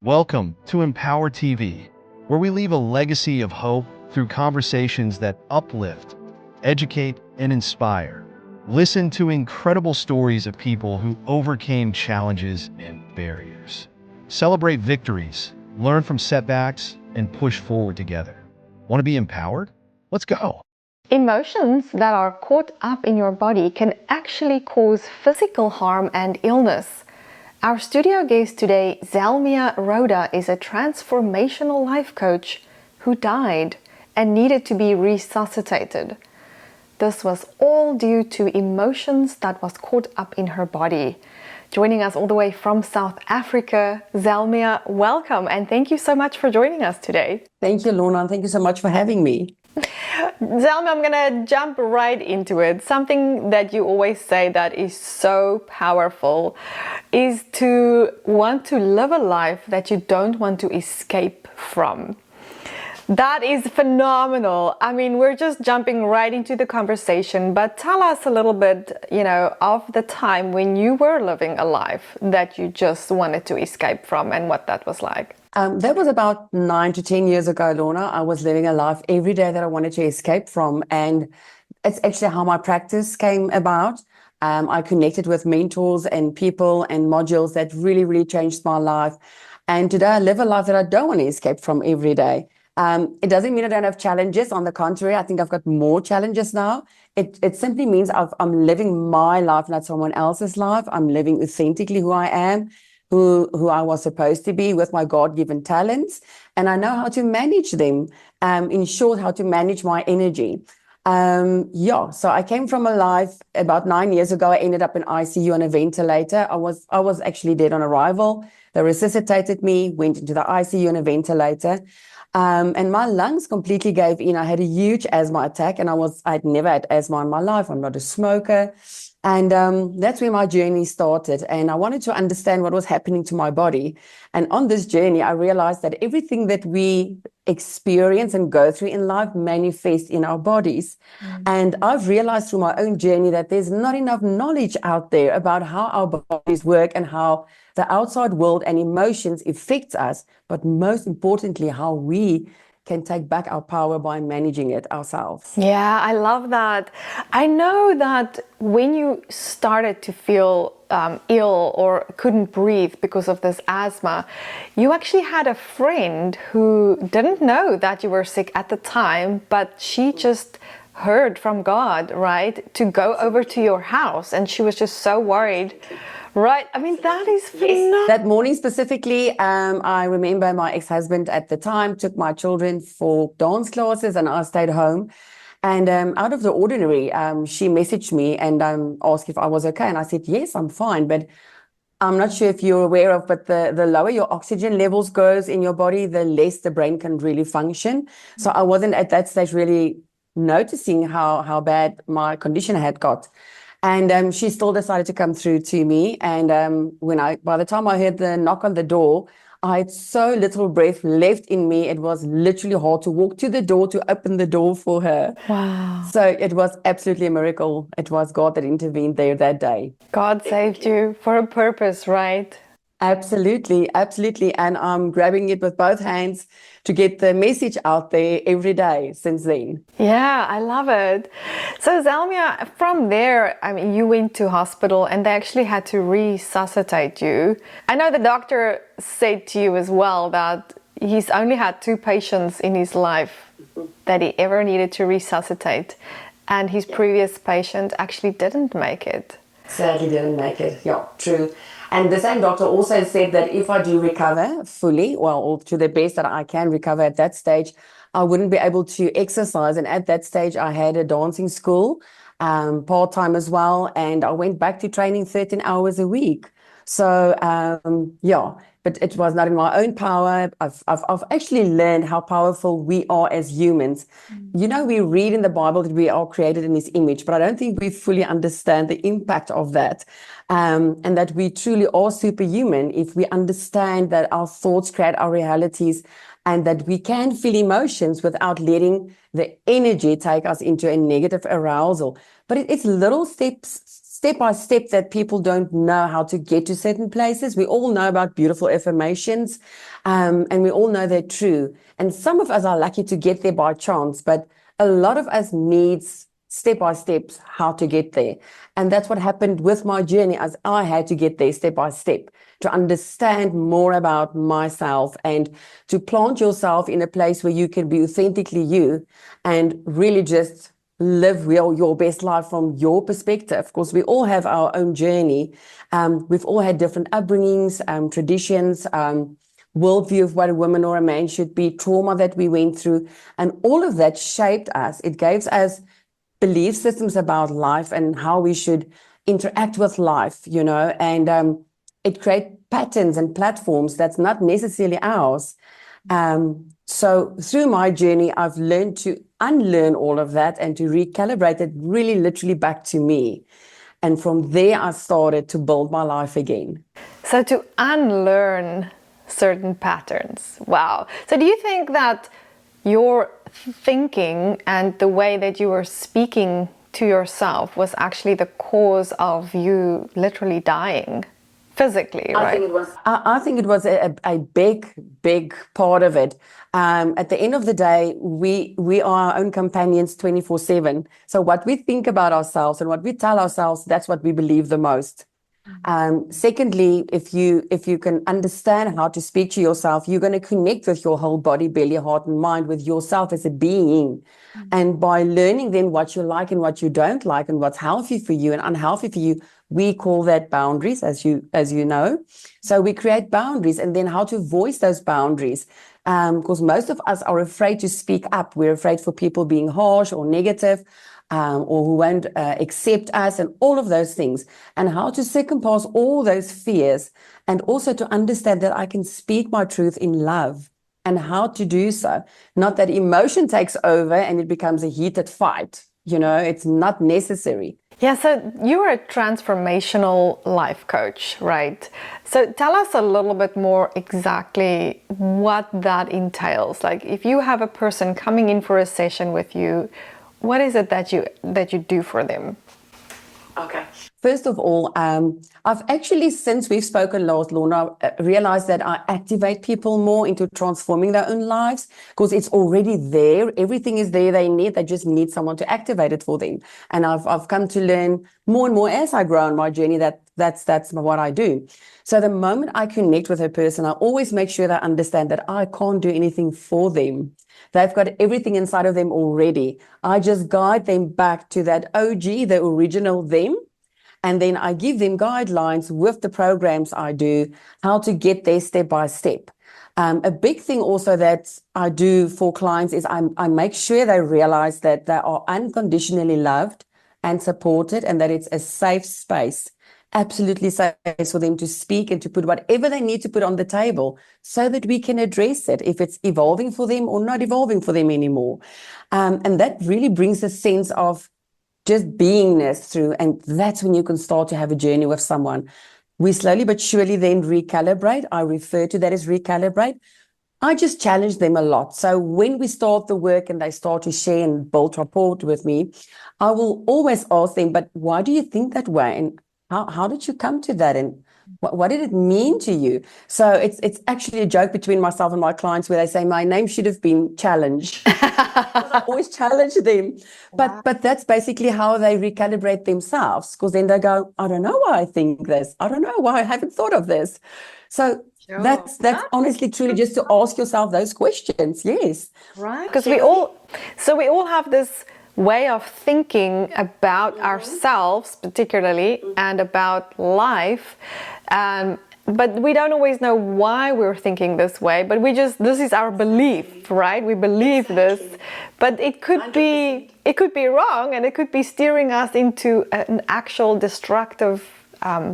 Welcome to MPowerTV, where we leave a legacy of hope through conversations that uplift, educate, and inspire. Listen to incredible stories of people who overcame challenges and barriers. Celebrate victories, learn from setbacks, and push forward together. Want to be empowered? Let's go. Emotions that are caught up in your body can actually cause physical harm and illness. Our studio guest today, Zelmia Roda, is a transformational life coach who died and needed to be resuscitated. This was all due to emotions that was caught up in her body. Joining us all the way from South Africa, Zelmia, welcome and thank you so much for joining us today. Thank you, Lorna, and thank you so much for having me. Zelmia, I'm gonna jump right into it. Something that you always say that is so powerful is to want to live a life that you don't want to escape from. That is phenomenal. I mean, we're just jumping right into the conversation, but tell us a little bit, of the time when you were living a life that you just wanted to escape from and what that was like. That was about 9 to 10 years ago, Lorna. I was living a life every day that I wanted to escape from. And it's actually how my practice came about. I connected with mentors and people and modules that really, really changed my life. And today I live a life that I don't want to escape from every day. It doesn't mean I don't have challenges. On the contrary, I think I've got more challenges now. It simply means I'm living my life, not someone else's life. I'm living authentically who I am. Who I was supposed to be with my God-given talents, and I know how to manage them. In short, how to manage my energy. So I came from a life about 9 years ago. I ended up in ICU on a ventilator. I was actually dead on arrival. They resuscitated me, went into the ICU on a ventilator, and my lungs completely gave in. I had a huge asthma attack, and I'd never had asthma in my life. I'm not a smoker. And that's where my journey started. And I wanted to understand what was happening to my body. And on this journey, I realized that everything that we experience and go through in life manifests in our bodies. And I've realized through my own journey that there's not enough knowledge out there about how our bodies work and how the outside world and emotions affect us, but most importantly, how we can take back our power by managing it ourselves. Yeah, I love that. I know that when you started to feel ill or couldn't breathe because of this asthma, you actually had a friend who didn't know that you were sick at the time, but she just heard from God, right, to go over to your house, and she was just so worried. Right. I mean, that is phenomenal. Yes. That morning specifically, I remember my ex-husband at the time took my children for dance classes and I stayed home. And out of the ordinary, she messaged me and asked if I was okay. And I said, yes, I'm fine. But I'm not sure if you're aware of, but the lower your oxygen levels goes in your body, the less the brain can really function. So I wasn't at that stage really noticing how bad my condition had got. And she still decided to come through to me. And by the time I heard the knock on the door, I had so little breath left in me. It was literally hard to walk to the door to open the door for her. Wow. So it was absolutely a miracle. It was God that intervened there that day. God saved you for a purpose, right? Absolutely, absolutely. And I'm grabbing it with both hands to get the message out there every day since then. Yeah, I love it. So Zelmia, from there, I mean, you went to hospital and they actually had to resuscitate you. I know the doctor said to you as well that he's only had 2 patients in his life that he ever needed to resuscitate. And his previous patient actually didn't make it. Sadly didn't make it. Yeah, true. And the same doctor also said that if I do recover fully, or to the best that I can recover at that stage, I wouldn't be able to exercise. And at that stage, I had a dancing school, part-time as well. And I went back to training 13 hours a week. So, but it was not in my own power. I've actually learned how powerful we are as humans. We read in the Bible that we are created in His image, but I don't think we fully understand the impact of that. And that we truly are superhuman if we understand that our thoughts create our realities and that we can feel emotions without letting the energy take us into a negative arousal. But it's little steps step by step that people don't know how to get to certain places. We all know about beautiful affirmations, and we all know they're true. And some of us are lucky to get there by chance, but a lot of us needs step by steps how to get there. And that's what happened with my journey, as I had to get there step by step to understand more about myself and to plant yourself in a place where you can be authentically you and really just live your best life from your perspective. Of course, we all have our own journey. We've all had different upbringings, traditions, worldview of what a woman or a man should be, trauma that we went through, and all of that shaped us. It gave us belief systems about life and how we should interact with life, and it creates patterns and platforms that's not necessarily ours. So through my journey, I've learned to unlearn all of that and to recalibrate it really literally back to me. And from there, I started to build my life again. So to unlearn certain patterns. Wow. So do you think that your thinking and the way that you were speaking to yourself was actually the cause of you literally dying physically, right? I think it was a big part of it. At the end of the day, we are our own companions 24/7. So what we think about ourselves and what we tell ourselves, that's what we believe the most. Secondly, if you can understand how to speak to yourself, you're going to connect with your whole body, belly, heart, and mind, with yourself as a being. And by learning then what you like and what you don't like and what's healthy for you and unhealthy for you, we call that boundaries, as you know. So we create boundaries, and then how to voice those boundaries. Because most of us are afraid to speak up. We're afraid for people being harsh or negative. Or who won't accept us, and all of those things, and how to circumvent all those fears, and also to understand that I can speak my truth in love, and how to do so. Not that emotion takes over and it becomes a heated fight. It's not necessary. Yeah, so you're a transformational life coach, right? So tell us a little bit more exactly what that entails. Like, if you have a person coming in for a session with you, what is it that you do for them? Okay. First of all, I've actually, since we've spoken last, Lorna, realized that I activate people more into transforming their own lives, because it's already there. Everything is there they need. They just need someone to activate it for them. And I've come to learn more and more as I grow on my journey that's what I do. So the moment I connect with a person, I always make sure they understand that I can't do anything for them. They've got everything inside of them already. I just guide them back to that OG, the original them. And then I give them guidelines with the programs I do, how to get there step by step. A big thing also that I do for clients is I make sure they realize that they are unconditionally loved and supported, and that it's a safe space, absolutely safe for them to speak and to put whatever they need to put on the table, so that we can address it if it's evolving for them or not evolving for them anymore. And that really brings a sense of just beingness through, and that's when you can start to have a journey with someone. We slowly but surely then recalibrate. I refer to that as recalibrate. I just challenge them a lot. So when we start the work and they start to share and build rapport with me, I will always ask them, but why do you think that way? And how did you come to that? And what did it mean to you? So it's actually a joke between myself and my clients where they say my name should have been Challenge. I always challenge them. But that's basically how they recalibrate themselves, because then they go, I don't know why I think this. I don't know why I haven't thought of this. So sure. That's honestly truly just to ask yourself those questions. Yes. Right. Because we all have this way of thinking about ourselves particularly and about life, but we don't always know why we're thinking this way, but this is our belief, right? We believe this, but it could be wrong, and it could be steering us into an actual destructive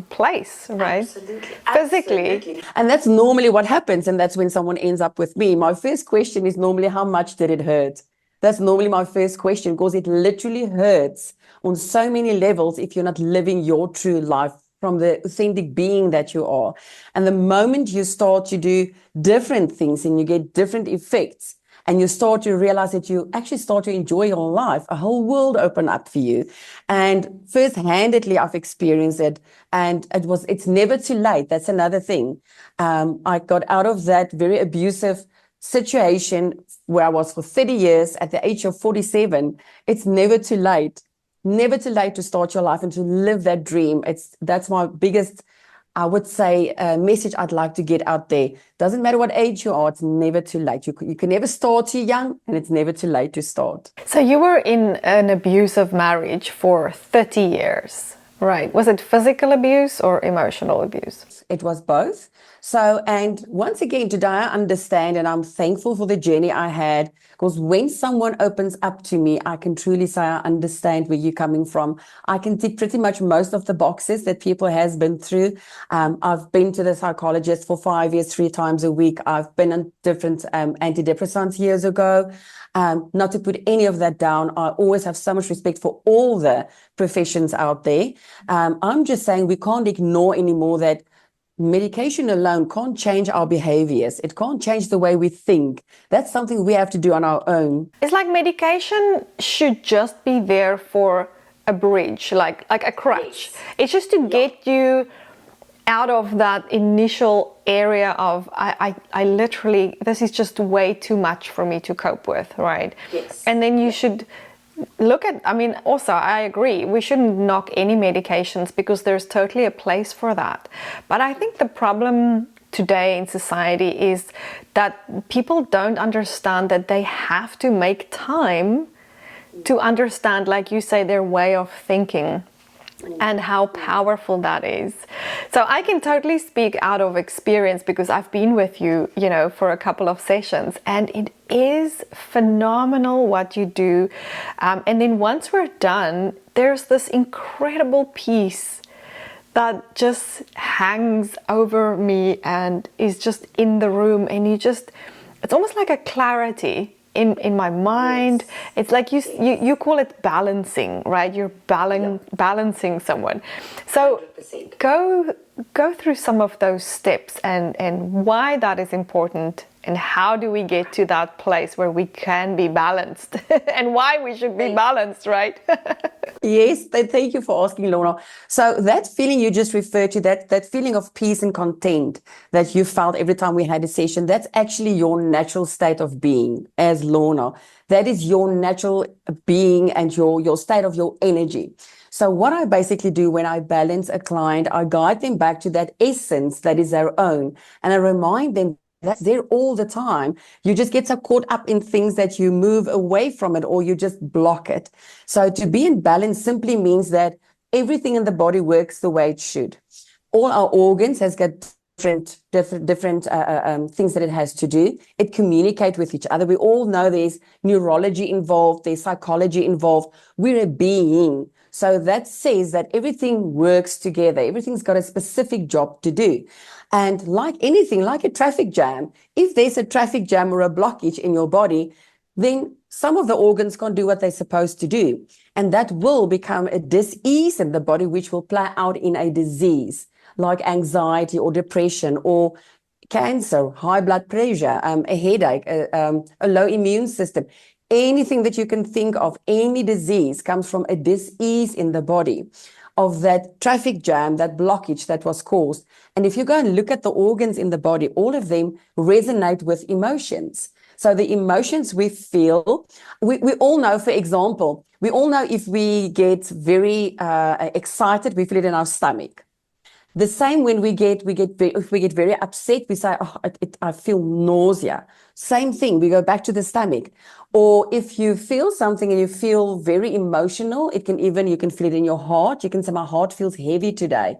place, right? Absolutely. Physically. Absolutely. And that's normally what happens, and that's when someone ends up with me. My first question is normally, how much did it hurt? That's normally my first question, because it literally hurts on so many levels if you're not living your true life from the authentic being that you are. And the moment you start to do different things and you get different effects, and you start to realize that you actually start to enjoy your life, a whole world open up for you. And first-handedly, I've experienced it, and it's never too late. That's another thing. I got out of that very abusive situation where I was for 30 years at the age of 47. It's never too late. Never too late to start your life and to live that dream. That's my biggest, I would say, message I'd like to get out there. Doesn't matter what age you are, it's never too late. You can never start too young, and it's never too late to start. So you were in an abusive marriage for 30 years, right? Was it physical abuse or emotional abuse? It was both. So, and once again, today I understand, and I'm thankful for the journey I had, because when someone opens up to me, I can truly say I understand where you're coming from. I can tick pretty much most of the boxes that people has been through. I've been to the psychologist for 5 years, 3 times a week. I've been on different antidepressants years ago. Not to put any of that down, I always have so much respect for all the professions out there. I'm just saying we can't ignore anymore that medication alone can't change our behaviors. It can't change the way we think. That's something we have to do on our own. It's like medication should just be there for a bridge, like a crutch. Yes. It's just to get you out of that initial area of I literally, this is just way too much for me to cope with, right? Yes. And then you should look at, I mean, also I agree, we shouldn't knock any medications because there's totally a place for that. But I think the problem today in society is that people don't understand that they have to make time to understand, like you say, their way of thinking and how powerful that is. So I can totally speak out of experience because I've been with you, for a couple of sessions, and it is phenomenal what you do. And then once we're done, there's this incredible peace that just hangs over me and is just in the room, and it's almost like a clarity in my mind. Yes. It's like you call it balancing, right? You're balancing someone. So 100%. Go through some of those steps and why that is important, and how do we get to that place where we can be balanced and why we should be balanced, right? Yes, thank you for asking, Lorna. So that feeling you just referred to, that feeling of peace and content that you felt every time we had a session, that's actually your natural state of being as Lorna. That is your natural being and your state of your energy. So what I basically do when I balance a client, I guide them back to that essence that is their own. And I remind them that's there all the time. You just get so caught up in things that you move away from it, or you just block it. So to be in balance simply means that everything in the body works the way it should. All our organs has got different things that it has to do. It communicates with each other. We all know there's neurology involved, there's psychology involved. We're a being. So that says that everything works together. Everything's got a specific job to do. And like anything, like a traffic jam, if there's a traffic jam or a blockage in your body, then some of the organs can't do what they're supposed to do. And that will become a dis-ease in the body, which will play out in a disease like anxiety or depression or cancer, high blood pressure, a headache, a low immune system. Anything that you can think of, any disease comes from a dis-ease in the body of that traffic jam, that blockage that was caused. And if you go and look at the organs in the body, all of them resonate with emotions. So the emotions we feel, we all know, for example, we all know if we get very excited, we feel it in our stomach. The same when if we get very upset, we say, I feel nausea. Same thing, we go back to the stomach. Or if you feel something and you feel very emotional, you can feel it in your heart. You can say, my heart feels heavy today.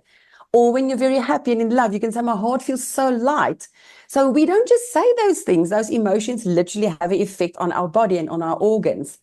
Or when you're very happy and in love, you can say, my heart feels so light. So we don't just say those things. Those emotions literally have an effect on our body and on our organs.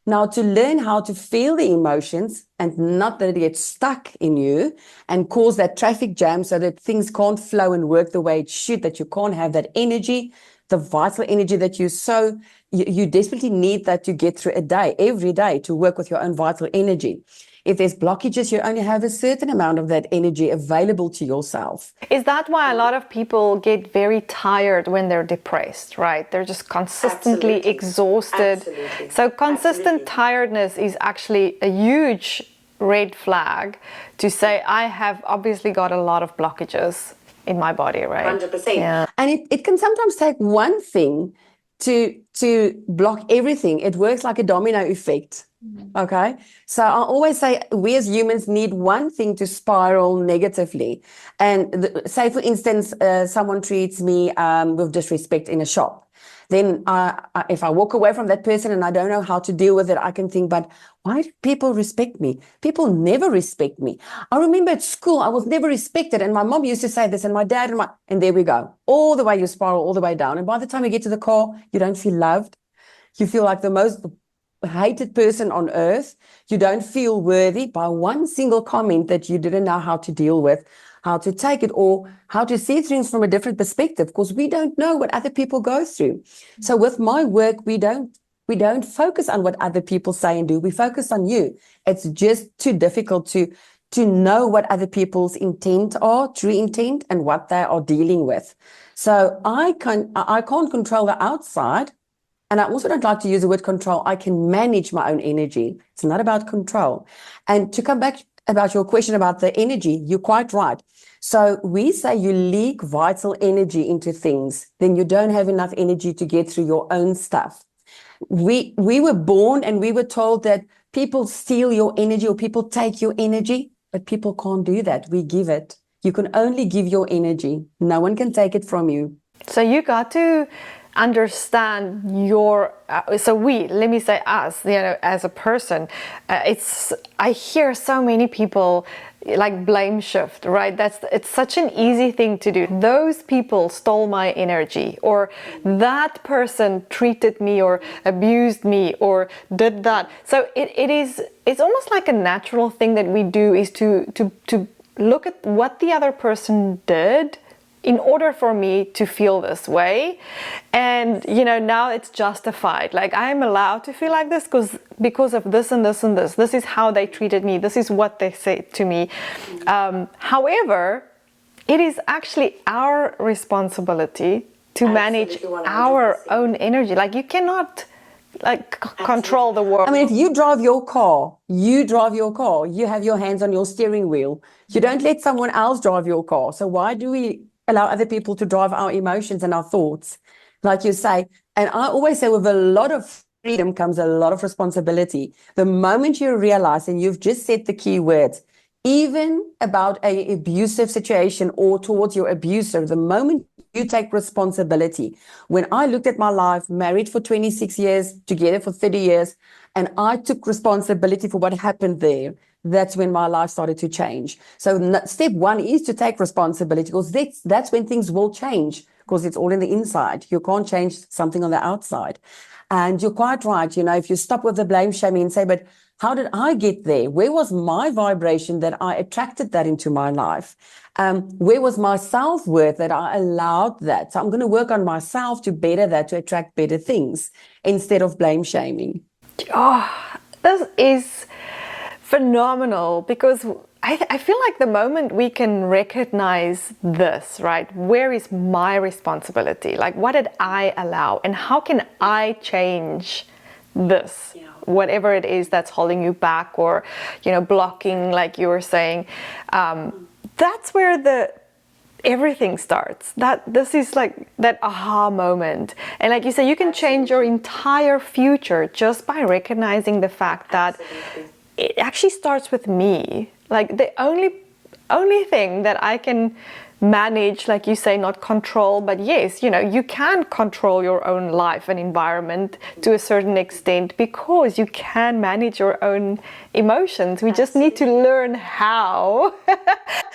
Now, to learn how to feel the emotions and not that it gets stuck in you and cause that traffic jam so that things can't flow and work the way it should, that you can't have that energy, the vital energy that you desperately need that to get through a day, every day, to work with your own vital energy, If there's blockages, you only have a certain amount of that energy available to yourself. Is that why a lot of people get very tired when they're depressed, right? They're just consistently exhausted. So consistent tiredness is actually a huge red flag to say, I have obviously got a lot of blockages in my body, right? 100%. Yeah. And it can sometimes take one thing to block everything. It works like a domino effect. Okay. So I always say we as humans need one thing to spiral negatively. And say, for instance, someone treats me with disrespect in a shop. Then if I walk away from that person and I don't know how to deal with it, I can think, but why do people respect me? People never respect me. I remember at school, I was never respected. And my mom used to say this, and my dad, and there we go. All the way you spiral all the way down. And by the time you get to the car, you don't feel loved. You feel like the most hated person on earth. You don't feel worthy by one single comment that you didn't know how to deal with, how to take it, or how to see things from a different perspective, because we don't know what other people go through. So with my work, we don't focus on what other people say and do. We focus on you. It's just too difficult to know what other people's intent are, true intent, and what they are dealing with. So I can't control the outside. And I also don't like to use the word control. I can manage my own energy. It's not about control. And to come back about your question about the energy, you're quite right. So we say you leak vital energy into things, then you don't have enough energy to get through your own stuff. We were born and we were told that people steal your energy or people take your energy, but people can't do that. We give it. You can only give your energy. No one can take it from you. So you got to understand your let me say us, as a person, I hear so many people like blame shift, right? It's such an easy thing to do. Those people stole my energy, or that person treated me or abused me or did that. So it's almost like a natural thing that we do, is to look at what the other person did in order for me to feel this way. And now it's justified, like I'm allowed to feel like this because of this and this and this. This is how they treated me, this is what they said to me. However, it is actually our responsibility to manage our own energy. Like you cannot control the world. I mean, if you drive your car, you have your hands on your steering wheel. You don't let someone else drive your car. So why do we allow other people to drive our emotions and our thoughts, like you say? And I always say, with a lot of freedom comes a lot of responsibility. The moment you realize, and you've just said the key words, even about an abusive situation or towards your abuser, the moment you take responsibility. When I looked at my life, married for 26 years, together for 30 years, and I took responsibility for what happened there, that's when my life started to change. So step one is to take responsibility, because that's when things will change, because it's all in the inside. You can't change something on the outside. And you're quite right. If you stop with the blame shaming and say, but how did I get there? Where was my vibration that I attracted that into my life? Where was my self-worth that I allowed that? So I'm going to work on myself to better that, to attract better things, instead of blame shaming. Oh, this is phenomenal, because I feel like the moment we can recognize this, right? Where is my responsibility? Like, what did I allow? And how can I change this? Yeah. Whatever it is that's holding you back, or, blocking, like you were saying, that's where everything starts. This is like that aha moment. And like you say, you can change your entire future just by recognizing the fact that it actually starts with me. Like the only thing that I can manage, like you say, not control, but yes, you can control your own life and environment to a certain extent, because you can manage your own emotions. We just need to learn how.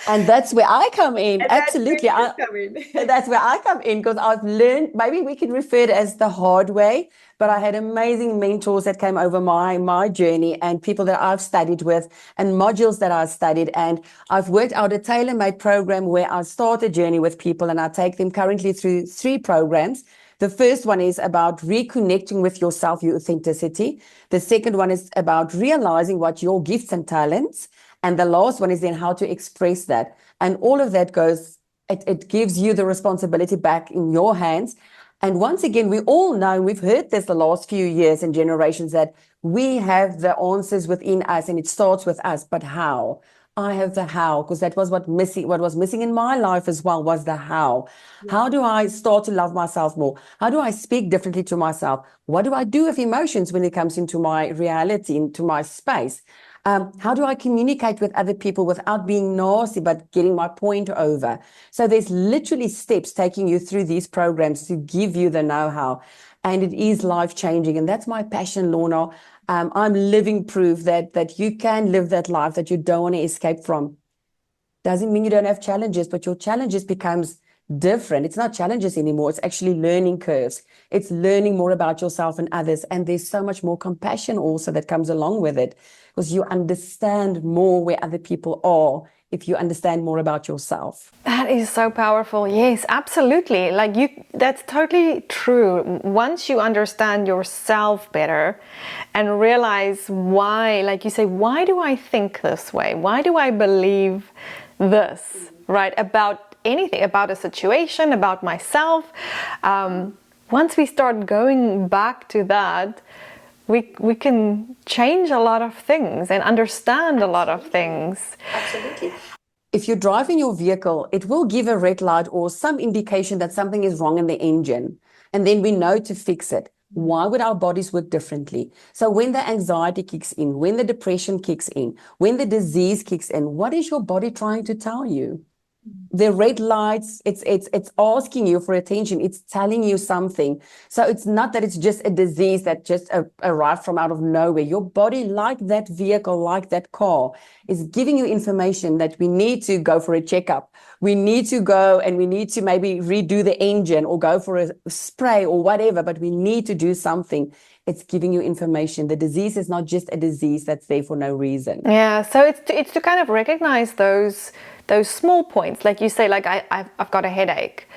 And that's where I come in. Absolutely. That's where I come in, because I've learned, maybe we can refer to it as the hard way, but I had amazing mentors that came over my journey, and people that I've studied with, and modules that I've studied. And I've worked out a tailor-made program where I start a journey with people, and I take them currently through 3 programs. The first one is about reconnecting with yourself, your authenticity. The second one is about realizing what your gifts and talents. And the last one is then how to express that. And all of that goes, it gives you the responsibility back in your hands. And once again, we all know, we've heard this the last few years and generations, that we have the answers within us and it starts with us. But how? I have the how, because that was what was missing in my life as well, was the how. How do I start to love myself more? How do I speak differently to myself? What do I do with emotions when it comes into my reality, into my space? How do I communicate with other people without being nasty, but getting my point over? So there's literally steps taking you through these programs to give you the know-how. And it is life-changing. And that's my passion, Lorna. I'm living proof that you can live that life that you don't want to escape from. Doesn't mean you don't have challenges, but your challenges becomes different. It's not challenges anymore. It's actually learning curves. It's learning more about yourself and others. And there's so much more compassion also that comes along with it, because you understand more where other people are if you understand more about yourself. That is so powerful. Yes, absolutely. That's totally true. Once you understand yourself better and realize why, like you say, why do I think this way? Why do I believe this, right? About anything, about a situation, about myself. Once we start going back to that, we can change a lot of things and understand a lot of things. Absolutely. If you're driving your vehicle, it will give a red light or some indication that something is wrong in the engine. And then we know to fix it. Why would our bodies work differently? So when the anxiety kicks in, when the depression kicks in, when the disease kicks in, what is your body trying to tell you? The red lights, it's asking you for attention. It's telling you something. So it's not that it's just a disease that just arrived from out of nowhere. Your body, like that vehicle, like that car, is giving you information that we need to go for a checkup. We need to go and we need to maybe redo the engine or go for a spray or whatever, but we need to do something. It's giving you information. The disease is not just a disease that's there for no reason. Yeah, so it's to kind of recognize those small points, like you say, like I've got a headache.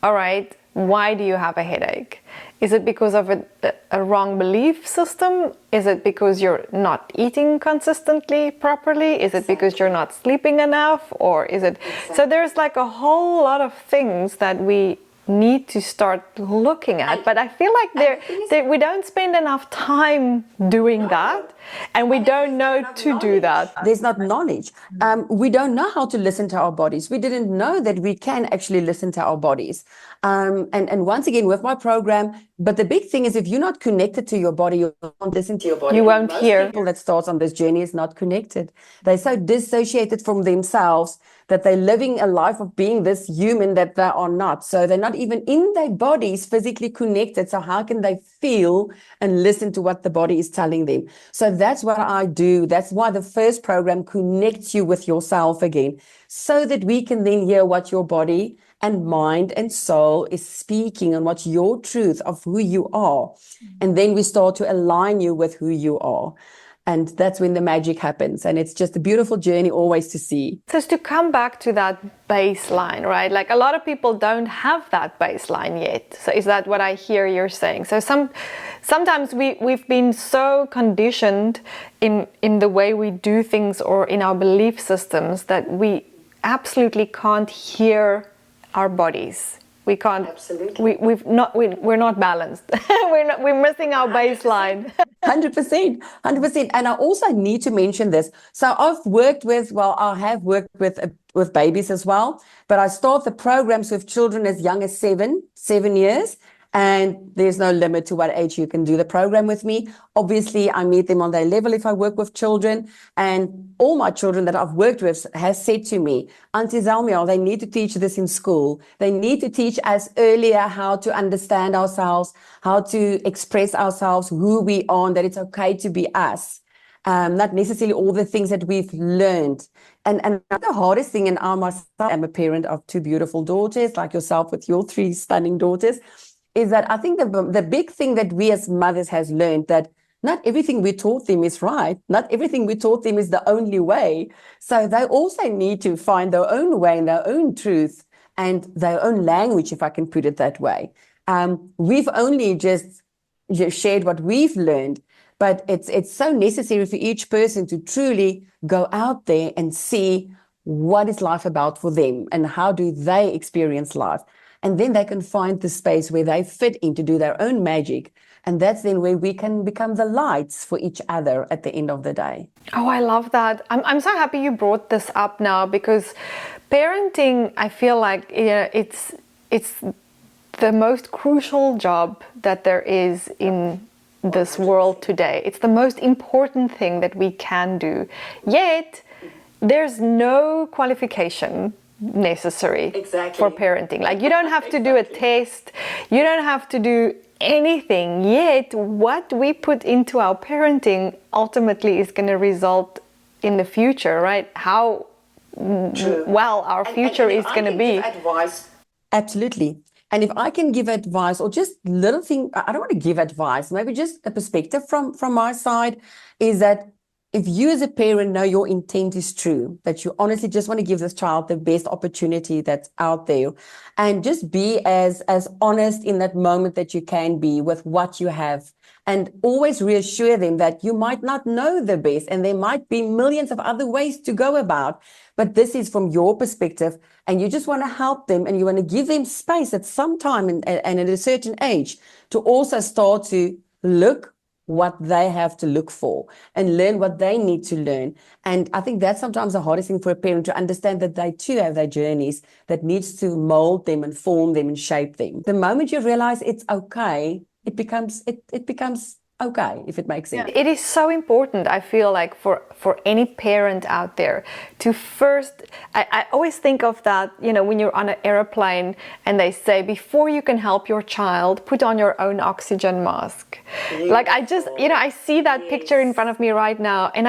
All right, why do you have a headache? Is it because of a wrong belief system? Is it because you're not eating consistently properly? Is it because you're not sleeping enough? Or is it... So there's like a whole lot of things that we need to start looking at, but I feel like we don't spend enough time doing that, and we don't know to do that. There's not knowledge. We don't know how to listen to our bodies. We didn't know that we can actually listen to our bodies. And once again, with my program, but the big thing is, if you're not connected to your body, you won't listen to your body. You won't hear. People that starts on this journey is not connected. They're so dissociated from themselves that they're living a life of being this human that they are not. So they're not even in their bodies physically connected. So how can they feel and listen to what the body is telling them? So that's what I do. That's why the first program connects you with yourself again, so that we can then hear what your body and mind and soul is speaking and what's your truth of who you are. And then we start to align you with who you are. And that's when the magic happens. And it's just a beautiful journey always to see. So to come back to that baseline, right? Like a lot of people don't have that baseline yet. So is that what I hear you're saying? So sometimes we've been so conditioned in the way we do things or in our belief systems that we absolutely can't hear our bodies. We can't. Absolutely. We're not balanced. We're missing our baseline. 100%. And I also need to mention this. So I have worked with babies as well, but I start the programs with children as young as 7 years. And there's no limit to what age you can do the program with me. Obviously, I meet them on their level if I work with children. And all my children that I've worked with has said to me, Auntie Zelmia, they need to teach this in school. They need to teach us earlier how to understand ourselves, how to express ourselves, who we are, and that it's okay to be us. Not necessarily all the things that we've learned. And the hardest thing, and I myself am a parent of 2 beautiful daughters, like yourself with your 3 stunning daughters. is that I think the big thing that we as mothers has learned, that not everything we taught them is right. Not everything we taught them is the only way. So they also need to find their own way and their own truth and their own language, if I can put it that way. We've only just shared what we've learned, but it's so necessary for each person to truly go out there and see what is life about for them and how do they experience life. And then they can find the space where they fit in to do their own magic. And that's then where we can become the lights for each other at the end of the day. Oh, I love that. I'm so happy you brought this up now, because parenting, I feel like, you know, it's the most crucial job that there is in this world today. It's the most important thing that we can do. Yet, there's no qualification necessary for parenting. Like, you don't have to do a test, you don't have to do anything. Yet what we put into our parenting ultimately is going to result in the future, right? How well our future is going to be. Absolutely. And if I can give advice, or just little thing, I don't want to give advice, maybe just a perspective from my side, is that if you as a parent know your intent is true, that you honestly just want to give this child the best opportunity that's out there, and just be as honest in that moment that you can be with what you have, and always reassure them that you might not know the best and there might be millions of other ways to go about, but this is from your perspective, and you just want to help them, and you want to give them space at some time and at a certain age to also start to look what they have to look for and learn what they need to learn. And I think that's sometimes the hardest thing for a parent, to understand that they too have their journeys that needs to mold them and form them and shape them. The moment you realize it's okay, it becomes okay, if it makes sense. It is so important, I feel like, for any parent out there to first, I always think of that, you know, when you're on an airplane and they say, before you can help your child, put on your own oxygen mask. Yes. Like, I just, you know, I see that picture in front of me right now, and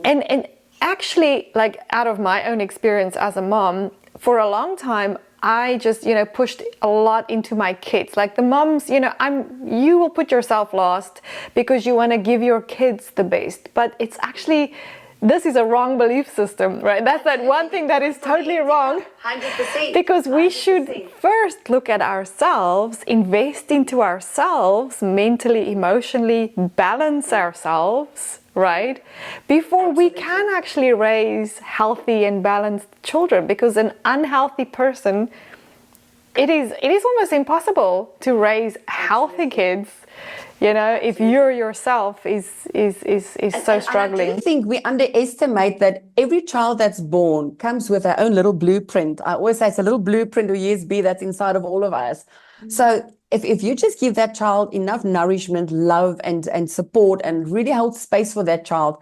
and actually, like, out of my own experience as a mom, for a long time, I just, you know, pushed a lot into my kids. Like, the moms, you know, you will put yourself last because you want to give your kids the best. But it's actually, this is a wrong belief system, right? That's that one thing that is totally wrong. 100%. Because we should first look at ourselves, invest into ourselves, mentally, emotionally, balance ourselves, right? Before we can actually raise healthy and balanced children, because an unhealthy person, it is almost impossible to raise healthy kids, you know, if you're yourself is so struggling. I think we underestimate that every child that's born comes with their own little blueprint. I always say it's a little blueprint or USB that's inside of all of us. So if you just give that child enough nourishment, love, and support, and really hold space for that child,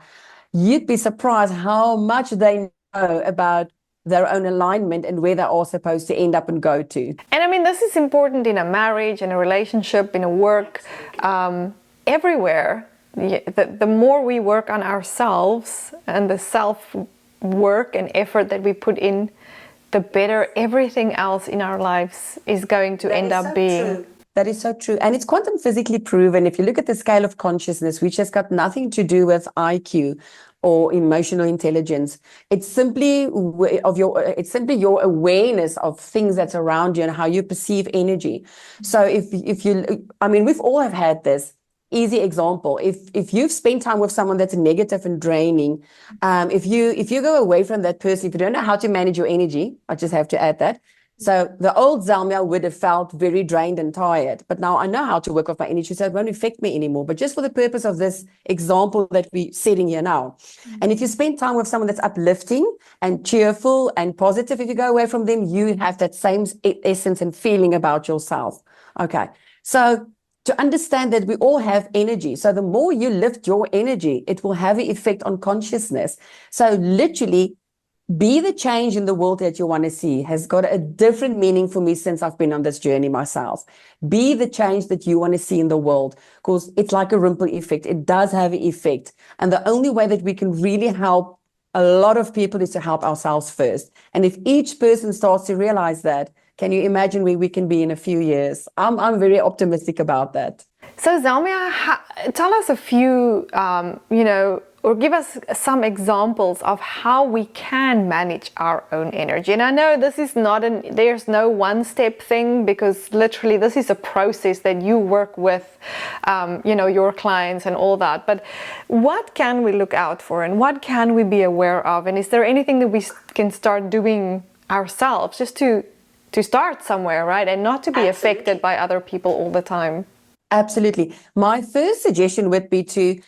you'd be surprised how much they know about their own alignment and where they are supposed to end up and go to. And I mean, this is important in a marriage, in a relationship, in a work, everywhere. The more we work on ourselves and the self-work and effort that we put in, the better everything else in our lives is going to end up being. True. That is so true. And it's quantum physically proven. If you look at the scale of consciousness, which has got nothing to do with IQ or emotional intelligence, it's simply your awareness of things that's around you and how you perceive energy. So if you, I mean, we've all have had this. Easy example, if you've spent time with someone that's negative and draining, if you go away from that person, if you don't know how to manage your energy, I just have to add that. So the old Zelmia would have felt very drained and tired, but now I know how to work with my energy, so it won't affect me anymore. But just for the purpose of this example that we're setting here now, and if you spend time with someone that's uplifting and cheerful and positive, if you go away from them, you have that same essence and feeling about yourself. Okay, so to understand that we all have energy. So the more you lift your energy, it will have an effect on consciousness. So literally, be the change in the world that you want to see has got a different meaning for me since I've been on this journey myself. Be the change that you want to see in the world, because it's like a ripple effect. It does have an effect. And the only way that we can really help a lot of people is to help ourselves first. And if each person starts to realize that, Can you imagine where we can be in a few years? I'm very optimistic about that. So Zelmia, tell us a few, or give us some examples of how we can manage our own energy. And I know this is there's no one-step thing, because literally this is a process that you work with, your clients and all that. But what can we look out for, and what can we be aware of? And is there anything that we can start doing ourselves just to start somewhere, right? And not to be affected by other people all the time. Absolutely. My first suggestion would be to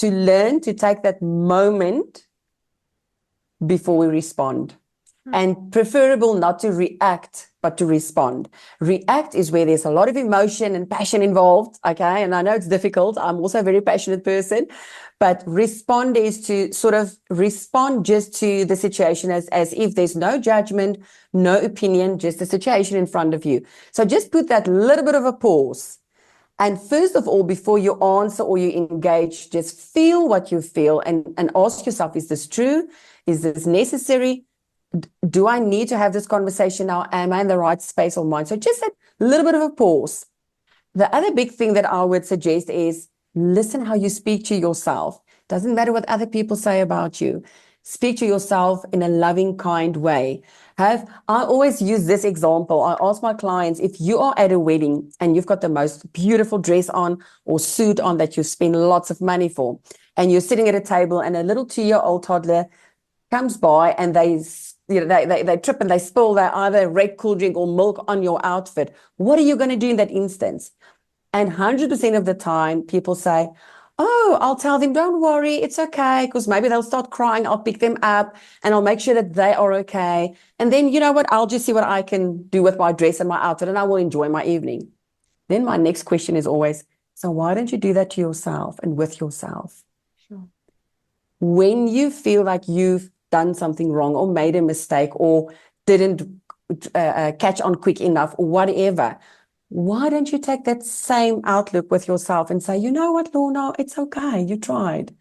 learn to take that moment before we respond. And preferable not to react, but to respond. React is where there's a lot of emotion and passion involved, okay? And I know it's difficult. I'm also a very passionate person. But respond is to sort of respond just to the situation as if there's no judgment, no opinion, just the situation in front of you. So just put that little bit of a pause. And first of all, before you answer or you engage, just feel what you feel and ask yourself, is this true? Is this necessary? Do I need to have this conversation now? Am I in the right space of mind? So just a little bit of a pause. The other big thing that I would suggest is listen how you speak to yourself. Doesn't matter what other people say about you. Speak to yourself in a loving, kind way. I always use this example. I ask my clients, if you are at a wedding and you've got the most beautiful dress on or suit on that you spend lots of money for, and you're sitting at a table and a little 2-year-old toddler comes by and they trip and they spill their either red cool drink or milk on your outfit, what are you going to do in that instance? And 100% of the time, people say, oh, I'll tell them, don't worry, it's okay, because maybe they'll start crying. I'll pick them up and I'll make sure that they are okay. And then, you know what, I'll just see what I can do with my dress and my outfit, and I will enjoy my evening. Then my next question is always, so why don't you do that to yourself and with yourself? Sure. When you feel like you've done something wrong or made a mistake or didn't catch on quick enough or whatever, why don't you take that same outlook with yourself and say, you know what, Lorna, it's okay. You tried.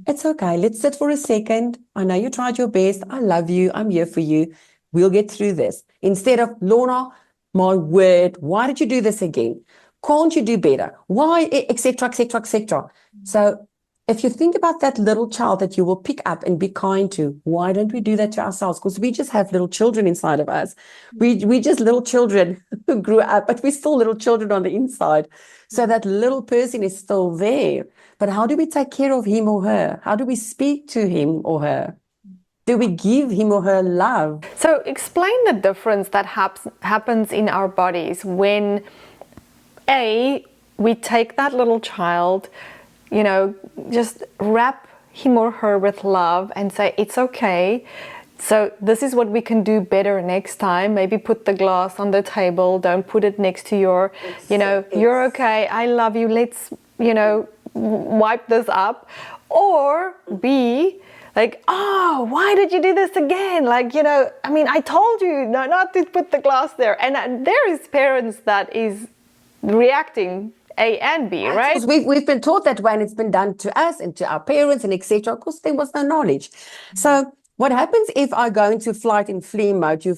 It's okay. Let's sit for a second. I know you tried your best. I love you. I'm here for you. We'll get through this. Instead of, Lorna, my word, why did you do this again? Can't you do better? Why, etc., etc., etc. So if you think about that little child that you will pick up and be kind to, why don't we do that to ourselves? Because we just have little children inside of us. We just little children who grew up, but we're still little children on the inside. So that little person is still there. But how do we take care of him or her? How do we speak to him or her? Do we give him or her love? So explain the difference that happens in our bodies when, we take that little child, just wrap him or her with love and say, it's okay. So this is what we can do better next time. Maybe put the glass on the table. Don't put it next to your, you're okay. I love you. Let's, wipe this up. Or B, like, oh, why did you do this again? Like, I told you not to put the glass there. And there is parents that is reacting A and B, right? Because we've been taught that way, and it's been done to us and to our parents and etc. Of course, there was no knowledge. So what happens if I go into flight and flee mode? You're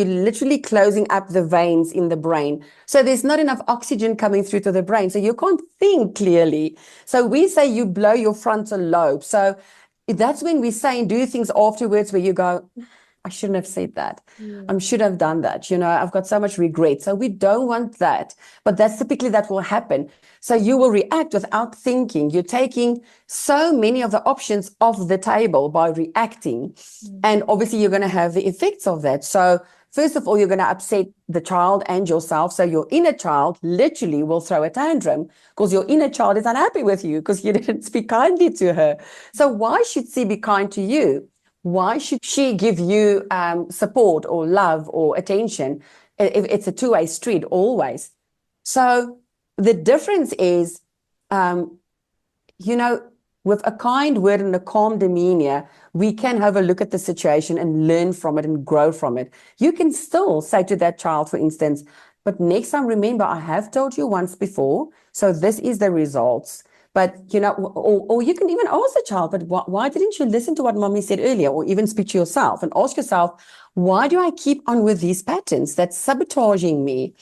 literally closing up the veins in the brain. So there's not enough oxygen coming through to the brain. So you can't think clearly. So we say you blow your frontal lobe. So that's when we say and do things afterwards where you go, I shouldn't have said that. I should have done that. I've got so much regret. So we don't want that. But that's typically that will happen. So you will react without thinking. You're taking so many of the options off the table by reacting. And obviously you're going to have the effects of that. So first of all, you're going to upset the child and yourself. So your inner child literally will throw a tantrum because your inner child is unhappy with you because you didn't speak kindly to her. So why should she be kind to you? Why should she give you support or love or attention? It's a two-way street always. So the difference is, with a kind word and a calm demeanor, we can have a look at the situation and learn from it and grow from it. You can still say to that child, for instance, but next time, remember, I have told you once before, so this is the results. But, or you can even ask the child, but why didn't you listen to what mommy said earlier? Or even speak to yourself and ask yourself, why do I keep on with these patterns that's sabotaging me?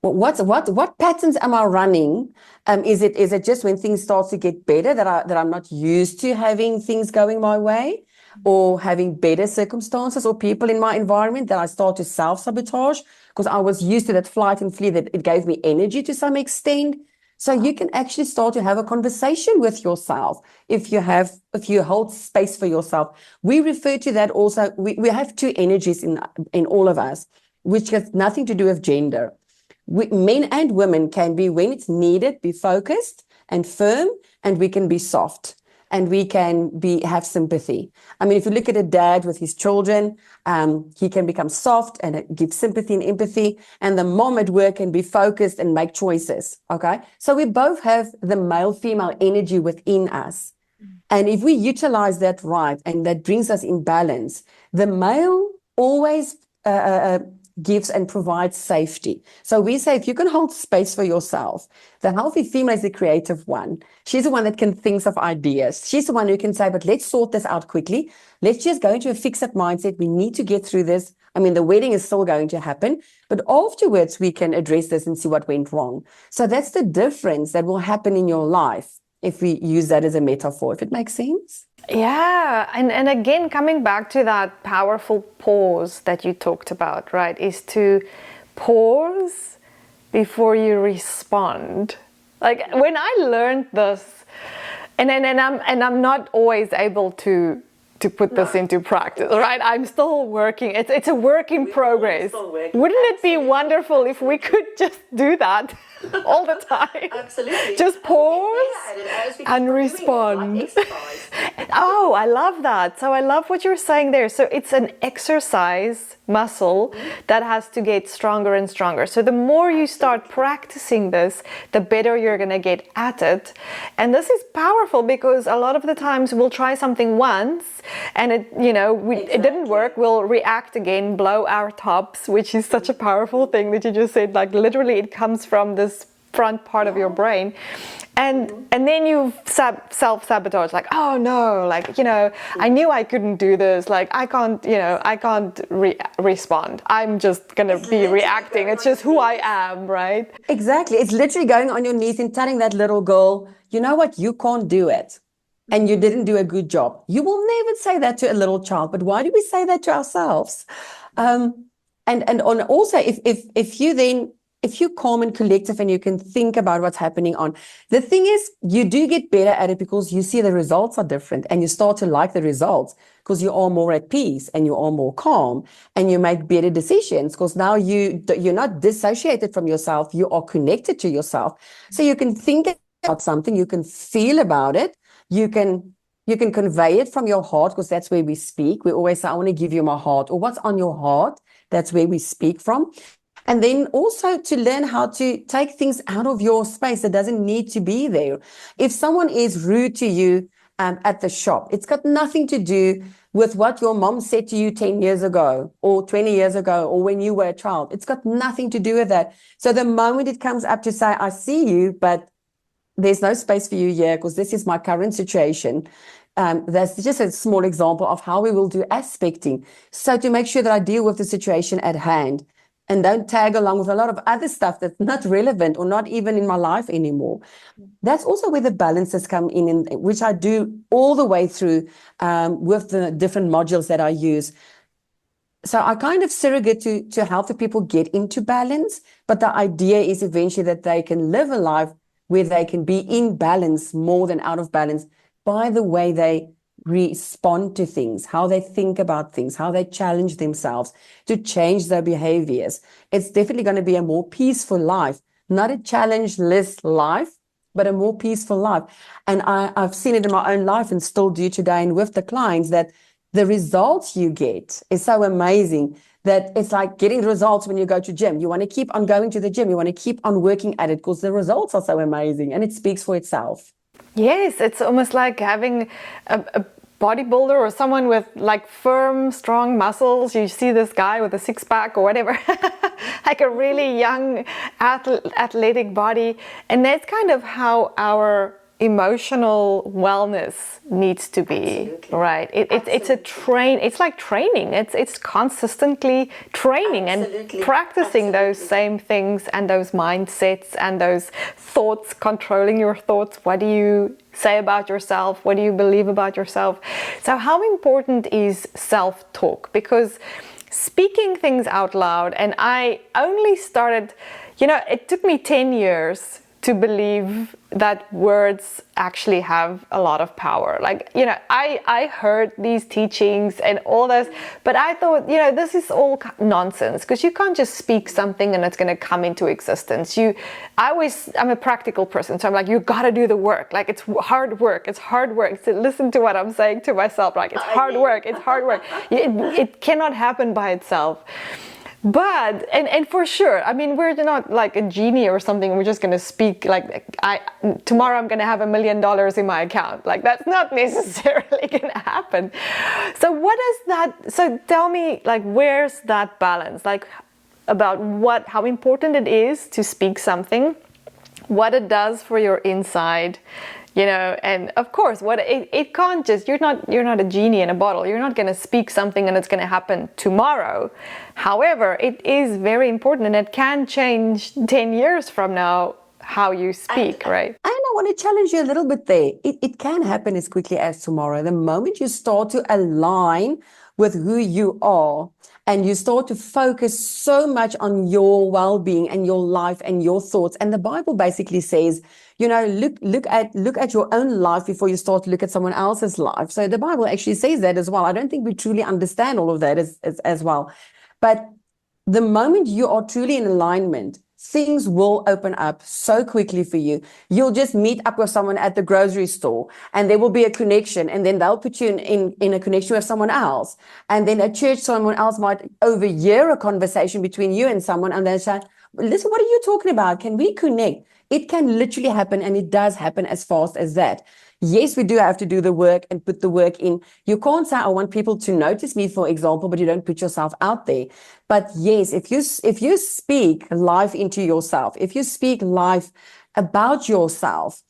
What patterns am I running? Is it just when things start to get better that I'm not used to having things going my way, or having better circumstances or people in my environment that I start to self-sabotage because I was used to that flight and flee, that it gave me energy to some extent. So you can actually start to have a conversation with yourself if you hold space for yourself. We refer to that also. We have two energies in all of us, which has nothing to do with gender. Men and women can be, when it's needed, be focused and firm, and we can be soft, and we can have sympathy. I mean, if you look at a dad with his children, he can become soft and give sympathy and empathy, and the mom at work can be focused and make choices, okay? So we both have the male-female energy within us. And if we utilize that right, and that brings us in balance, the male always gives and provides safety. So we say, if you can hold space for yourself, the healthy female is the creative one. She's the one that can think of ideas. She's the one who can say, but let's sort this out quickly. Let's just go into a fix-it mindset. We need to get through this. I mean, the wedding is still going to happen, but afterwards we can address this and see what went wrong. So that's the difference that will happen in your life if we use that as a metaphor, if it makes sense. Yeah, and again, coming back to that powerful pause that you talked about, right, is to pause before you respond. Like when I learned this, and I'm not always able to put this into practice, right? I'm still working. It's a work in progress. Wouldn't it be wonderful if we could just do that all the time? Absolutely. Just pause and respond. Oh, I love that. So I love what you're saying there. So it's an exercise muscle that has to get stronger and stronger. So the more you start practicing this, the better you're going to get at it. And this is powerful because a lot of the times we'll try something once and it didn't work. We'll react again, blow our tops, which is such a powerful thing that you just said. Like literally it comes from this front part of your brain. And then you self-sabotage, like, oh no, like, I knew I couldn't do this. Like, I can't respond. I'm just going to be reacting. It's just who I am, right? Exactly. It's literally going on your knees and telling that little girl, you know what, you can't do it. And you didn't do a good job. You will never say that to a little child, but why do we say that to ourselves? Also, if you're calm and collective and you can think about what's happening on, the thing is, you do get better at it because you see the results are different and you start to like the results because you are more at peace and you are more calm and you make better decisions because now you're not dissociated from yourself, you are connected to yourself. So you can think about something, you can feel about it, you can convey it from your heart because that's where we speak. We always say, I want to give you my heart, or what's on your heart. That's where we speak from. And then also to learn how to take things out of your space that doesn't need to be there. If someone is rude to you at the shop, it's got nothing to do with what your mom said to you 10 years ago or 20 years ago or when you were a child. It's got nothing to do with that. So the moment it comes up to say, I see you, but there's no space for you here because this is my current situation. That's just a small example of how we will do aspecting. So to make sure that I deal with the situation at hand and don't tag along with a lot of other stuff that's not relevant or not even in my life anymore. That's also where the balances come in, which I do all the way through with the different modules that I use. So I kind of surrogate to help the people get into balance, but the idea is eventually that they can live a life where they can be in balance more than out of balance by the way they respond to things, how they think about things, how they challenge themselves to change their behaviors. It's definitely going to be a more peaceful life, not a challenge-less life, but a more peaceful life. And I've seen it in my own life and still do today and with the clients that the results you get is so amazing that it's like getting results when you go to gym. You want to keep on going to the gym. You want to keep on working at it because the results are so amazing and it speaks for itself. Yes, it's almost like having a bodybuilder or someone with like firm, strong muscles. You see this guy with a six-pack or whatever, like a really young athletic body. And that's kind of how our emotional wellness needs to be. Absolutely. Right. It's a train. It's like training. It's consistently training Absolutely. and practicing those Absolutely. same things and those mindsets and those thoughts, controlling your thoughts. What do you say about yourself? What do you believe about yourself? So how important is self-talk? Because speaking things out loud, and I only started, it took me 10 years to believe that words actually have a lot of power. Like, I heard these teachings and all this, but I thought, this is all nonsense, because you can't just speak something and it's going to come into existence. I'm a practical person, so I'm like, you got to do the work. Like, it's hard work. It's hard work. So listen to what I'm saying to myself. Like, it's hard work. It's hard work. It cannot happen by itself. But, and for sure, I mean, we're not like a genie or something. We're just going to speak like, tomorrow I'm going to have $1 million in my account. Like, that's not necessarily going to happen. So so tell me, like, where's that balance? Like, about how important it is to speak something, what it does for your inside, and of course, what it can't just, you're not a genie in a bottle. You're not going to speak something and it's going to happen tomorrow. However, it is very important, and it can change 10 years from now how you speak, right? And I want to challenge you a little bit there. It can happen as quickly as tomorrow. The moment you start to align with who you are, and you start to focus so much on your well-being and your life and your thoughts. And the Bible basically says, look at your own life before you start to look at someone else's life. So the Bible actually says that as well. I don't think we truly understand all of that as well. But the moment you are truly in alignment, things will open up so quickly for you. You'll just meet up with someone at the grocery store, and there will be a connection, and then they'll put you in a connection with someone else. And then at church, someone else might overhear a conversation between you and someone, and they'll say, listen, what are you talking about? Can we connect? It can literally happen, and it does happen as fast as that. Yes, we do have to do the work and put the work in. You can't say, I want people to notice me, for example, but you don't put yourself out there. But yes, if you speak life into yourself, if you speak life about yourself,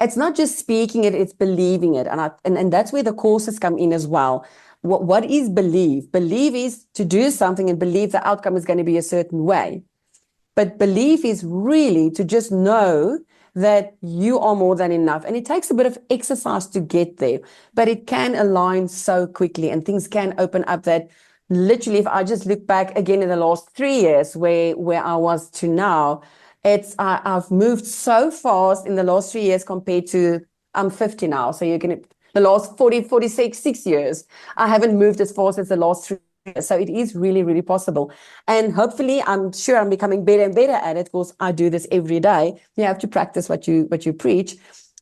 it's not just speaking it, it's believing it. And that's where the courses come in as well. What is believe? Believe is to do something and believe the outcome is going to be a certain way. But belief is really to just know that you are more than enough. And it takes a bit of exercise to get there, but it can align so quickly, and things can open up that literally, if I just look back again in the last 3 years where I was to now, I've moved so fast in the last 3 years compared to, I'm 50 now. So you're going to, the last 6 years, I haven't moved as fast as the last 3 years. So it is really, really possible. And hopefully, I'm sure I'm becoming better and better at it, because I do this every day. You have to practice what you preach.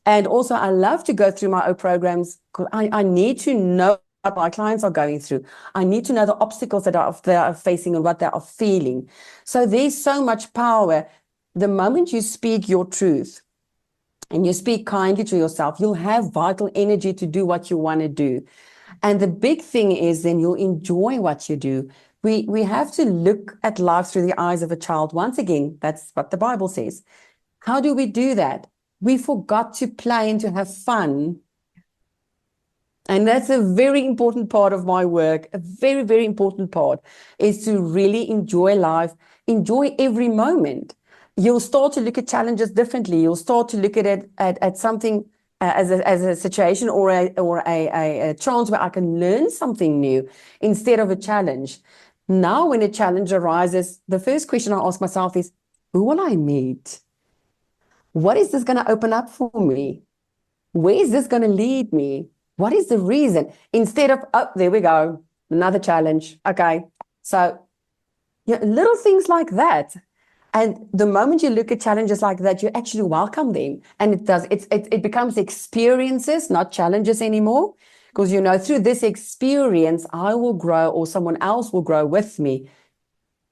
And also, I love to go through my own programs, because I need to know what my clients are going through. I need to know the obstacles that they are facing and what they are feeling. So there's so much power. The moment you speak your truth and you speak kindly to yourself, you'll have vital energy to do what you want to do. And the big thing is then you'll enjoy what you do. We have to look at life through the eyes of a child. Once again, that's what the Bible says. How do we do that? We forgot to play and to have fun. And that's a very important part of my work. A very, very important part is to really enjoy life, enjoy every moment. You'll start to look at challenges differently. You'll start to look at something as a situation or a chance where I can learn something new instead of a challenge. Now, when a challenge arises, the first question I ask myself is, who will I meet? What is this going to open up for me? Where is this going to lead me? What is the reason? Instead of, oh, there we go, another challenge. Okay. So little things like that. And the moment you look at challenges like that, you actually welcome them. And it becomes experiences, not challenges anymore. Because, through this experience, I will grow, or someone else will grow with me,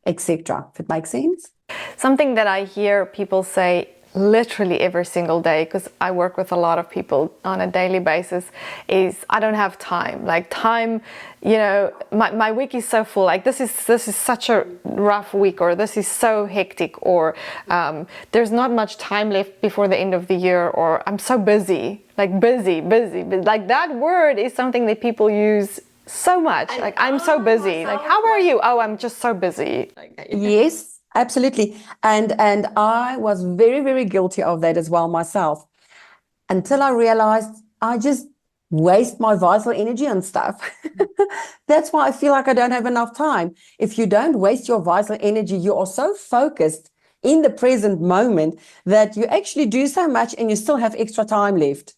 etc. If it makes sense. Something that I hear people say literally every single day, because I work with a lot of people on a daily basis, is I don't have time. Like time, you know, my week is so full. Like this is such a rough week, or this is so hectic, or there's not much time left before the end of the year, or I'm so busy. Like busy. Like that word is something that people use so much. Like I'm so busy. Like how are you? Oh, I'm just so busy. Yes. Absolutely. And I was very, very guilty of that as well myself, until I realized I just waste my vital energy on stuff. That's why I feel like I don't have enough time. If you don't waste your vital energy, you are so focused in the present moment that you actually do so much and you still have extra time left.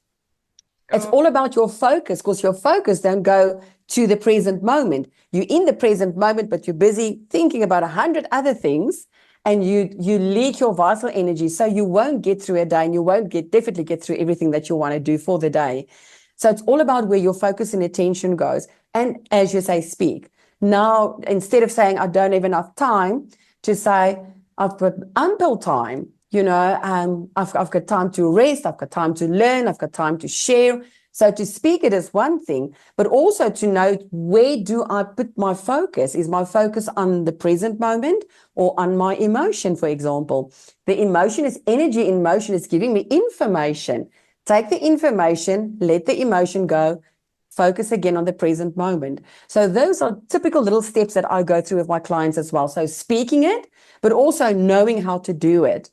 It's all about your focus, because your focus don't go to the present moment. You're in the present moment, but you're busy thinking about 100 other things, and you leak your vital energy. So you won't get through a day, and you won't definitely get through everything that you want to do for the day. So it's all about where your focus and attention goes. And as you say, speak. Now, instead of saying, I don't have enough time, to say, I've got ample time. You know, I've got time to rest, I've got time to learn, I've got time to share. So to speak it is one thing, but also to know, where do I put my focus? Is my focus on the present moment or on my emotion, for example? The emotion is energy in motion. It's giving me information. Take the information, let the emotion go, focus again on the present moment. So those are typical little steps that I go through with my clients as well. So speaking it, but also knowing how to do it.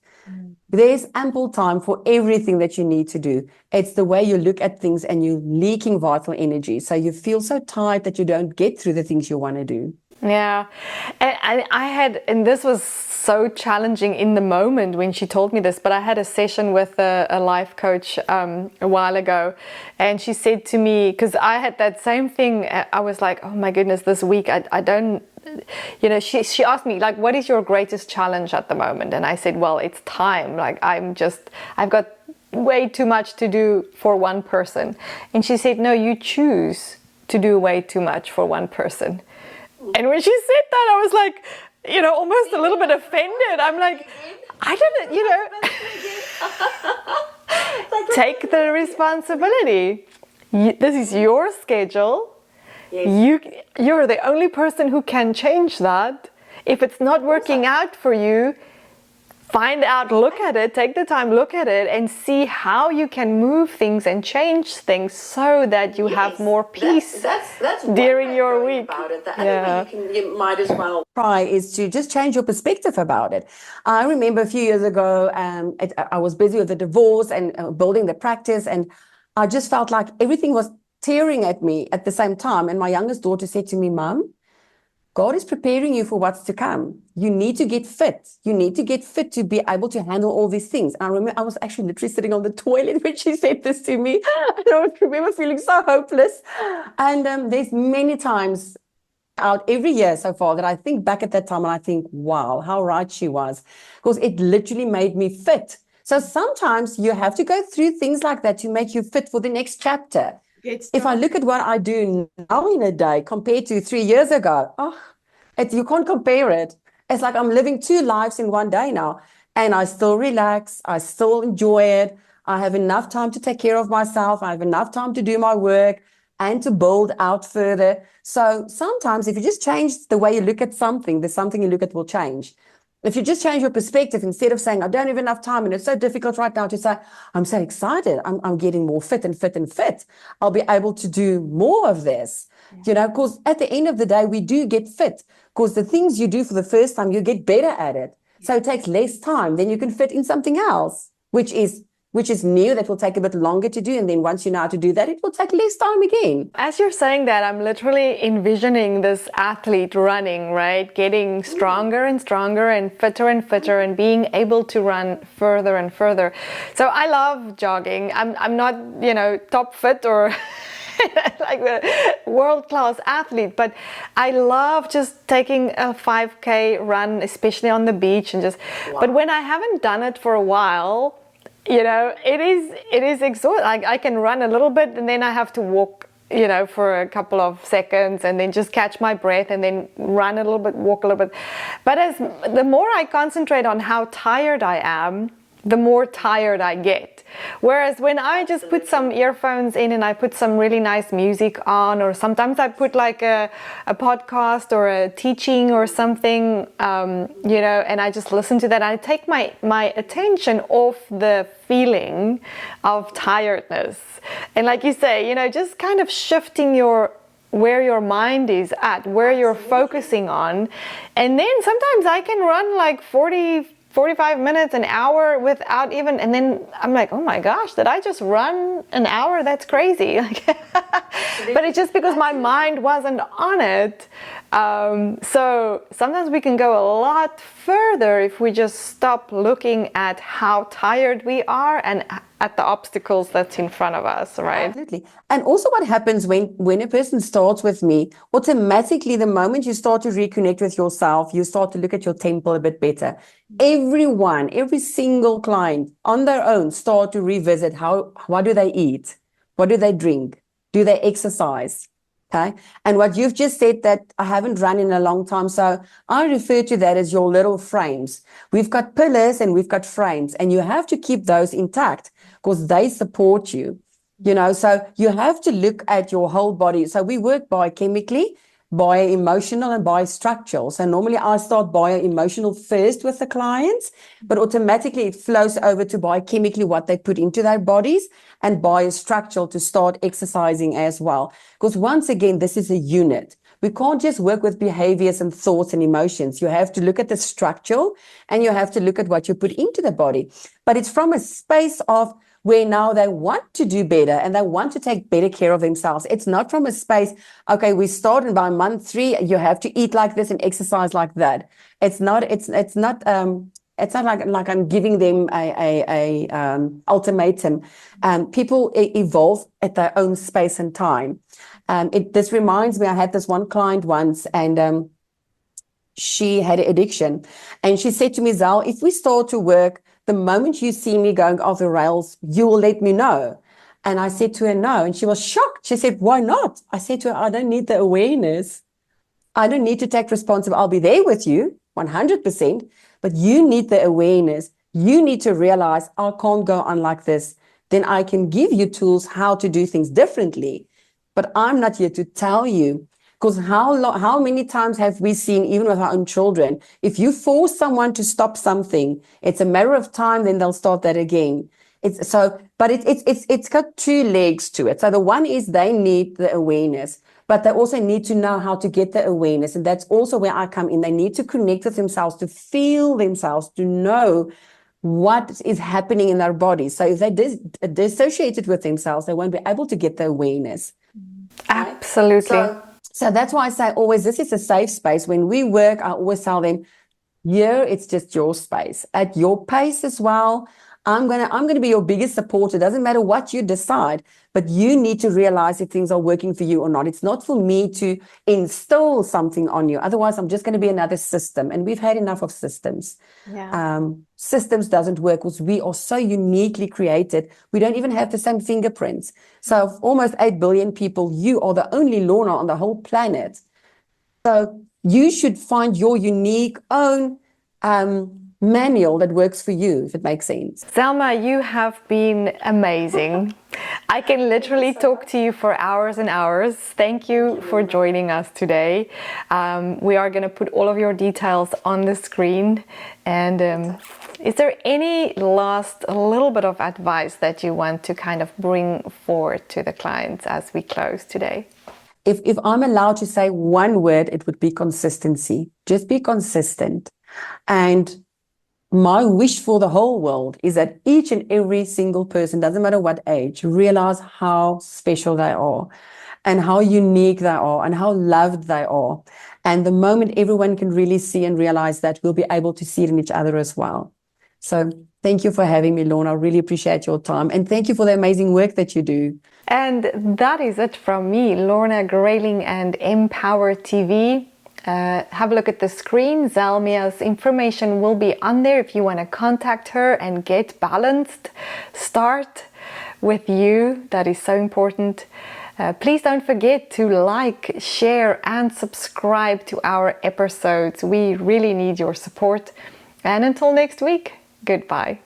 There's ample time for everything that you need to do. It's the way you look at things, and you're leaking vital energy. So you feel so tired that you don't get through the things you want to do. Yeah. And and this was so challenging in the moment when she told me this, but I had a session with a life coach a while ago, and she said to me, because I had that same thing, I was like, oh my goodness, this week I don't, you know, she asked me, like, what is your greatest challenge at the moment? And I said, well, it's time. Like I've got way too much to do for one person. And she said, no, you choose to do way too much for one person. And when she said that, I was like, you know, almost a little bit offended. I'm like, I didn't, you know, take the responsibility. This is your schedule. Yes. You're the only person who can change that. If it's not working out for you, find out, look at it, take the time, look at it, and see how you can move things and change things so that you have more peace that's during your week. About it. The other way you might as well try is to just change your perspective about it. I remember a few years ago, I was busy with the divorce and building the practice, and I just felt like everything was tearing at me at the same time. And my youngest daughter said to me, Mom, God is preparing you for what's to come. You need to get fit. You need to get fit to be able to handle all these things. And I remember I was actually literally sitting on the toilet when she said this to me. And I remember feeling so hopeless. And there's many times out every year so far that I think back at that time and I think, wow, how right she was. Because it literally made me fit. So sometimes you have to go through things like that to make you fit for the next chapter. If I look at what I do now in a day compared to 3 years ago, you can't compare it. It's like I'm living 2 lives in one day now, and I still relax. I still enjoy it. I have enough time to take care of myself. I have enough time to do my work and to build out further. So sometimes if you just change the way you look at something, the something you look at will change. If you just change your perspective, instead of saying, I don't have enough time and it's so difficult right now, to say, I'm so excited. I'm getting more fit and fit and fit. I'll be able to do more of this, you know, because at the end of the day, we do get fit, because the things you do for the first time, you get better at it. So it takes less time. Then you can fit in something else, which is new, that will take a bit longer to do. And then once you know how to do that, it will take less time again. As you're saying that, I'm literally envisioning this athlete running, right? Getting stronger and stronger and fitter and being able to run further and further. So I love jogging. I'm not, you know, top fit or like a world-class athlete, but I love just taking a 5K run, especially on the beach, and just, but when I haven't done it for a while, you know, it is exhausting. I can run a little bit and then I have to walk, you know, for a couple of seconds and then just catch my breath and then run a little bit, walk a little bit. But the more I concentrate on how tired I am, the more tired I get. Whereas when I just put some earphones in and I put some really nice music on, or sometimes I put like a podcast or a teaching or something, you know, and I just listen to that, I take my attention off the feeling of tiredness. And like you say, you know, just kind of shifting where your mind is at, where you're focusing on. And then sometimes I can run like 45 minutes, an hour without even, and then I'm like, oh my gosh, did I just run an hour? That's crazy. But it's just because my mind wasn't on it. So sometimes we can go a lot further if we just stop looking at how tired we are and at the obstacles that's in front of us, right? Absolutely. And also what happens when a person starts with me, automatically the moment you start to reconnect with yourself, you start to look at your temple a bit better. Every single client on their own start to revisit what do they eat? What do they drink? Do they exercise? Okay. And what you've just said, that I haven't run in a long time. So I refer to that as your little frames. We've got pillars and we've got frames, and you have to keep those intact because they support you, you know, so you have to look at your whole body. So we work biochemically, bio-emotional and bio-structural. So normally I start bio-emotional first with the clients, but automatically it flows over to biochemically what they put into their bodies, and bio-structural to start exercising as well. Because once again, this is a unit. We can't just work with behaviors and thoughts and emotions. You have to look at the structural and you have to look at what you put into the body. But it's from a space of where now they want to do better and they want to take better care of themselves. It's not from a space, okay, we started by month 3, you have to eat like this and exercise like that. It's not like I'm giving them a ultimatum. People evolve at their own space and time. This reminds me, I had this one client once, and she had an addiction, and she said to me, Zal, if we start to work, the moment you see me going off the rails, you will let me know. And I said to her, no. And she was shocked. She said, why not? I said to her, I don't need the awareness. I don't need to take responsibility. I'll be there with you 100%, but you need the awareness. You need to realize I can't go on like this. Then I can give you tools how to do things differently. But I'm not here to tell you, because how many times have we seen, even with our own children, if you force someone to stop something, it's a matter of time, then they'll start that again. It's got 2 legs to it. So the one is they need the awareness, but they also need to know how to get the awareness. And that's also where I come in. They need to connect with themselves, to feel themselves, to know what is happening in their bodies. So if they dissociated with themselves, they won't be able to get the awareness. Absolutely. So that's why I say always, this is a safe space. When we work, I always tell them, here, it's just your space. At your pace as well. I'm gonna be your biggest supporter. It doesn't matter what you decide, but you need to realize if things are working for you or not. It's not for me to instill something on you. Otherwise, I'm just going to be another system. And we've had enough of systems. Yeah. Systems doesn't work because we are so uniquely created. We don't even have the same fingerprints. So of almost 8 billion people, you are the only Lorna on the whole planet. So you should find your unique own manual that works for you, if it makes sense. Zelma, you have been amazing. I can literally talk to you for hours and hours. Thank you for joining us today. We are going to put all of your details on the screen. And is there any last little bit of advice that you want to kind of bring forward to the clients as we close today? If I'm allowed to say one word, it would be consistency. Just be consistent. And my wish for the whole world is that each and every single person, doesn't matter what age, realize how special they are and how unique they are and how loved they are. And the moment everyone can really see and realize that, we'll be able to see it in each other as well. So thank you for having me, Lorna. I really appreciate your time. And thank you for the amazing work that you do. And that is it from me, Lorna Grayling and M-powerTV. Have a look at the screen. Zelmia's information will be on there if you want to contact her and get balanced. Start with you. That is so important. Please don't forget to like, share and subscribe to our episodes. We really need your support. And until next week, goodbye.